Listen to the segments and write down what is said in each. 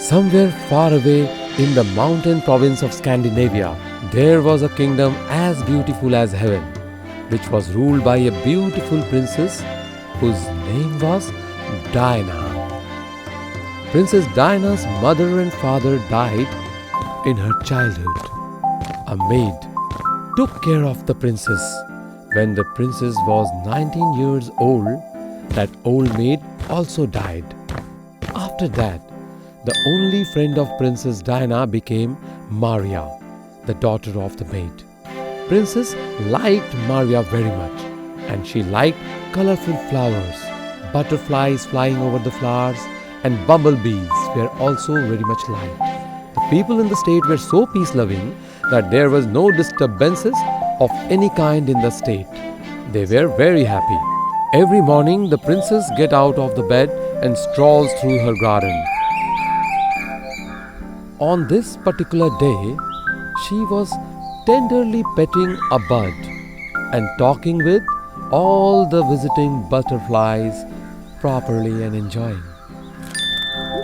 Somewhere far away in the mountain province of Scandinavia, there was a kingdom as beautiful as heaven, which was ruled by a beautiful princess whose name was Diana. Princess Diana's mother and father died in her childhood. A maid took care of the princess. When the princess was 19 years old, that old maid also died. After that, the only friend of Princess Diana became Maria, the daughter of the maid. Princess liked Maria very much, and she liked colorful flowers. Butterflies flying over the flowers and bumblebees were also very much liked. The people in the state were so peace-loving that there was no disturbances of any kind in the state. They were very happy. Every morning, the princess gets out of the bed and strolls through her garden. On this particular day, she was tenderly petting a bud and talking with all the visiting butterflies properly and enjoying.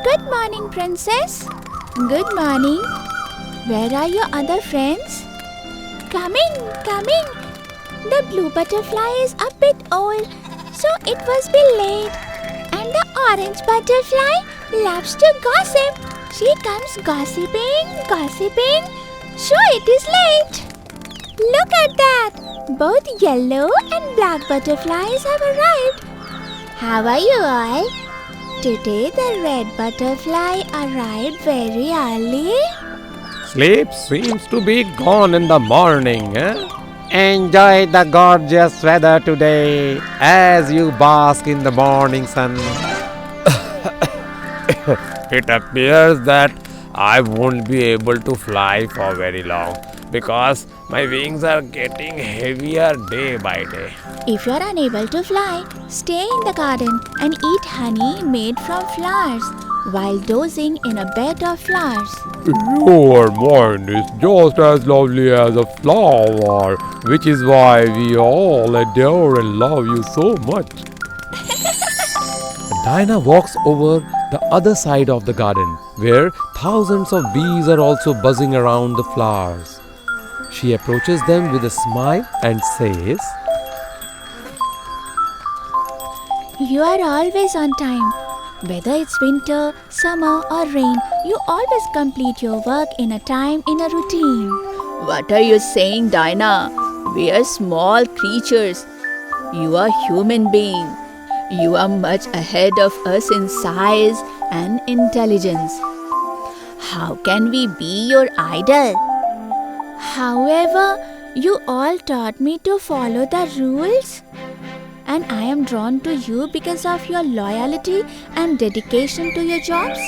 Good morning, princess. Good morning. Where are your other friends? Coming. The blue butterfly is a bit old, so it was be late. And the orange butterfly loves to gossip. She comes gossiping, so it is late. Look at that! Both yellow and black butterflies have arrived. How are you all? Today the red butterfly arrived very early. Sleep seems to be gone in the morning. Enjoy the gorgeous weather today as you bask in the morning sun. It appears that I won't be able to fly for very long because my wings are getting heavier day by day. If you are unable to fly, stay in the garden and eat honey made from flowers while dozing in a bed of flowers. Your mind is just as lovely as a flower, which is why we all adore and love you so much. Diana walks over the other side of the garden, where thousands of bees are also buzzing around the flowers. She approaches them with a smile and says, You are always on time. Whether it's winter, summer or rain, you always complete your work in a time, in a routine. What are you saying, Dinah? We are small creatures. You are human being. You are much ahead of us in size and intelligence. How can we be your idol? However, you all taught me to follow the rules. And I am drawn to you because of your loyalty and dedication to your jobs.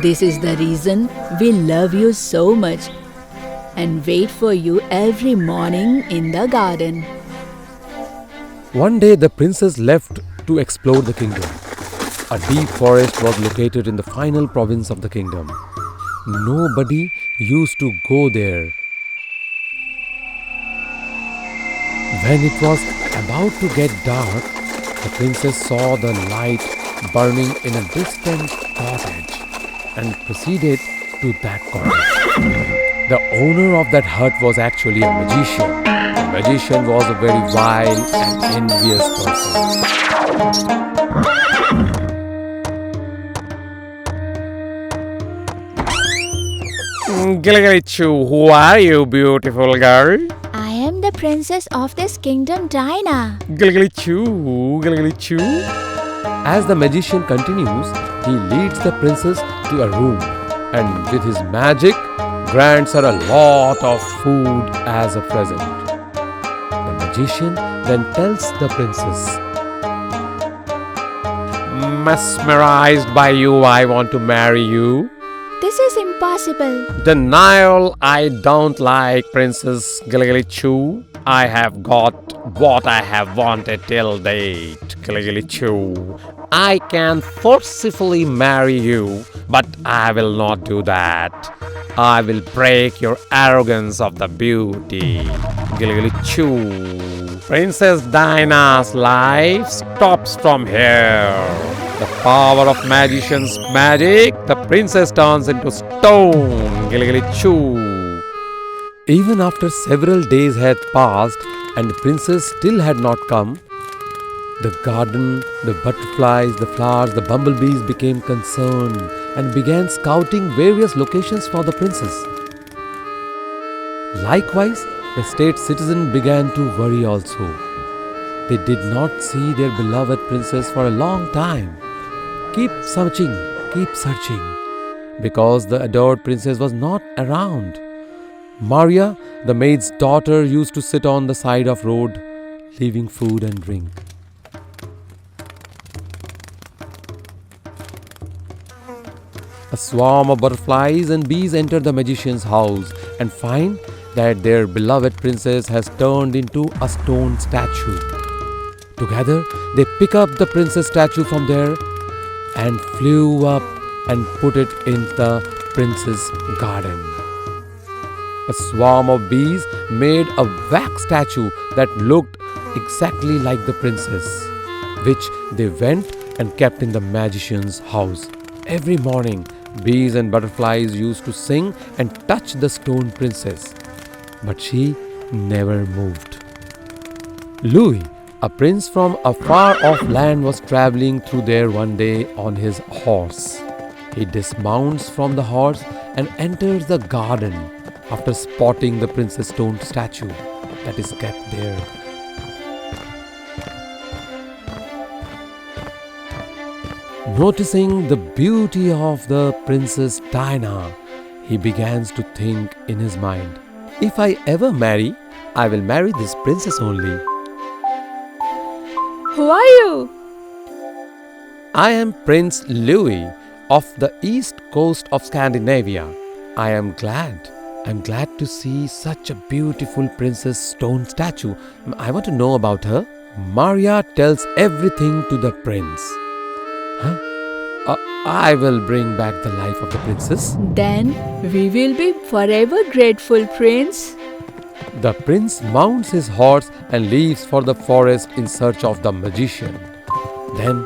This is the reason we love you so much and wait for you every morning in the garden. One day the princess left to explore the kingdom. A deep forest was located in the final province of the kingdom. Nobody used to go there. When it was about to get dark, the princess saw the light burning in a distant cottage and proceeded to that cottage. The owner of that hut was actually a magician. The magician was a very wild and envious person. Gilgalichu, who are you, beautiful girl? I am the princess of this kingdom, Dinah. Gilgalichu. As the magician continues, he leads the princess to a room and with his magic grants her a lot of food as a present. The magician then tells the princess, Mesmerized by you, I want to marry you. This is impossible. Denial, I don't like, Princess Gilgalichu. I have got what I have wanted till date, Gilgalichu. I can forcefully marry you, but I will not do that. I will break your arrogance of the beauty, Gilgalichu. Princess Diana's life stops from here. The power of magician's magic, the princess turns into stone. Gilly gilly choo. Even after several days had passed and the princess still had not come, the garden, the butterflies, the flowers, the bumblebees became concerned and began scouting various locations for the princess. Likewise, the state citizen began to worry also. They did not see their beloved princess for a long time. Keep searching, because the adored princess was not around. Maria, the maid's daughter, used to sit on the side of road, leaving food and drink. A swarm of butterflies and bees enter the magician's house and find that their beloved princess has turned into a stone statue. Together, they pick up the princess statue from there and flew up and put it in the princess' garden. A swarm of bees made a wax statue that looked exactly like the princess, which they went and kept in the magician's house. Every morning, bees and butterflies used to sing and touch the stone princess, but she never moved. Louis, a prince from a far-off land, was traveling through there one day on his horse. He dismounts from the horse and enters the garden after spotting the princess stone statue that is kept there. Noticing the beauty of the Princess Diana, he begins to think in his mind, "If I ever marry, I will marry this princess only." Who are you? I am Prince Louis of the east coast of Scandinavia. I am glad to see such a beautiful princess stone statue. I want to know about her. Maria tells everything to the prince. I will bring back the life of the princess. Then we will be forever grateful, Prince. The prince mounts his horse and leaves for the forest in search of the magician. Then,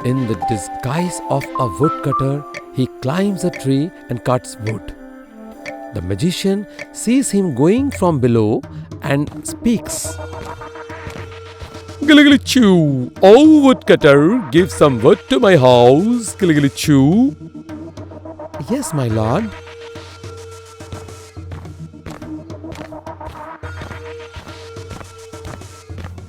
in the disguise of a woodcutter, he climbs a tree and cuts wood. The magician sees him going from below and speaks. Gilly choo, oh woodcutter, give some wood to my house. Gilly choo. Yes, my lord.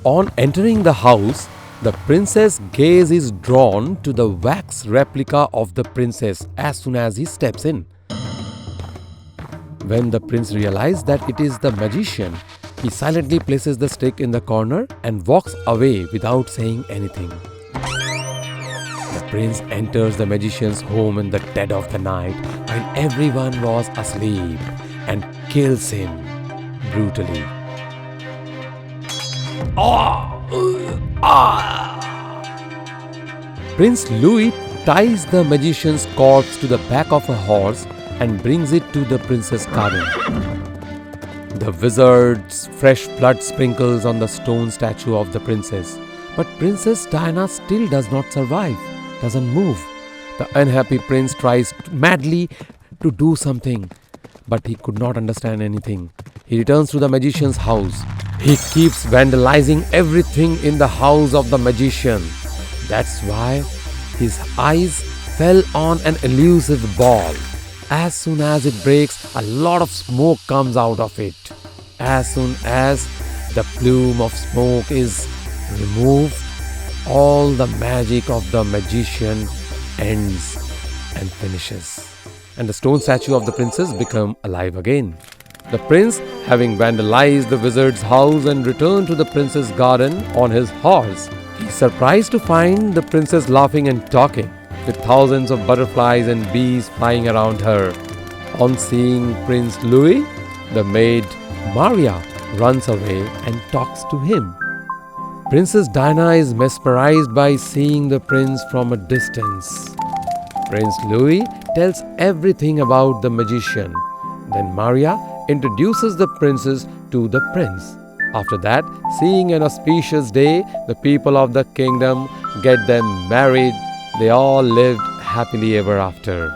On entering the house, the princess' gaze is drawn to the wax replica of the princess as soon as he steps in. When the prince realizes that it is the magician, he silently places the stick in the corner and walks away without saying anything. The prince enters the magician's home in the dead of the night while everyone was asleep and kills him brutally. Prince Louis ties the magician's corpse to the back of a horse and brings it to the princess' garden. The wizard's fresh blood sprinkles on the stone statue of the princess, but Princess Diana still does not survive, doesn't move. The unhappy prince tries madly to do something, but he could not understand anything. He returns to the magician's house. He keeps vandalizing everything in the house of the magician. That's why his eyes fell on an elusive ball. As soon as it breaks, a lot of smoke comes out of it. As soon as the plume of smoke is removed, all the magic of the magician ends and finishes. And the stone statue of the princess becomes alive again. The prince, having vandalized the wizard's house and returned to the princess' garden on his horse, is surprised to find the princess laughing and talking, with thousands of butterflies and bees flying around her. On seeing Prince Louis, the maid Maria runs away and talks to him. Princess Diana is mesmerized by seeing the prince from a distance. Prince Louis tells everything about the magician. Then Maria introduces the princess to the prince. After that, seeing an auspicious day, the people of the kingdom get them married They all lived happily ever after.